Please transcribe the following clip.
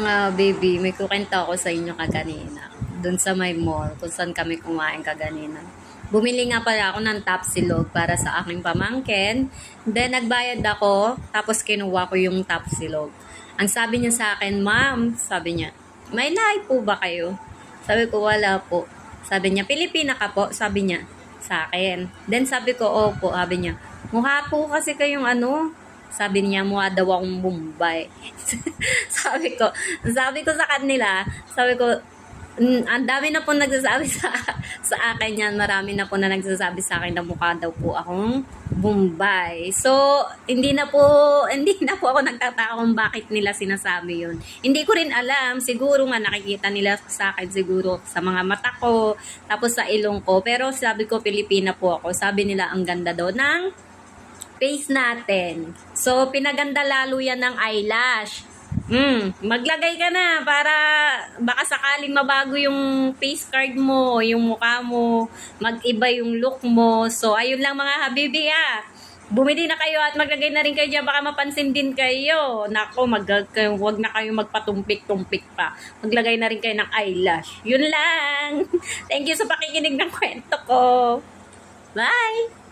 mga baby, may kukwento ako sa inyo kaganina. Doon sa may mall, kung saan kami kumain kaganina. Bumili nga pala ako ng tapsilog para sa aking pamangkin. Then, nagbayad ako, tapos kinuha ko yung tapsilog. Ang sabi niya sa akin, ma'am, sabi niya, may lahi po ba kayo? Sabi ko, wala po. Sabi niya, Pilipina ka po? Sabi niya, sa akin. Then, sabi ko, opo. Sabi niya, mukha po kasi kayong ano, sabi niya, mukha daw akong Bombay. sabi ko sa kanila, sabi ko, ang dami na po nagsasabi sa akin yan. Marami na po na nagsasabi sa akin na mukha daw po akong Bombay. So, hindi na po ako nagtataka kung bakit nila sinasabi yun. Hindi ko rin alam. Siguro nga nakikita nila sa akin siguro sa mga mata ko, tapos sa ilong ko. Pero sabi ko, Pilipina po ako. Sabi nila, ang ganda daw ng face natin. So, pinaganda lalo yan ng eyelash. Maglagay ka na para baka sakaling mabago yung face card mo, yung mukha mo, mag-iba yung look mo. So, ayun lang mga habibi Bumili na kayo at maglagay na rin kayo dyan. Baka mapansin din kayo. Nako, wag na kayo magpatumpik-tumpik pa. Maglagay na rin kayo ng eyelash. Yun lang. Thank you sa pakikinig ng kwento ko. Bye!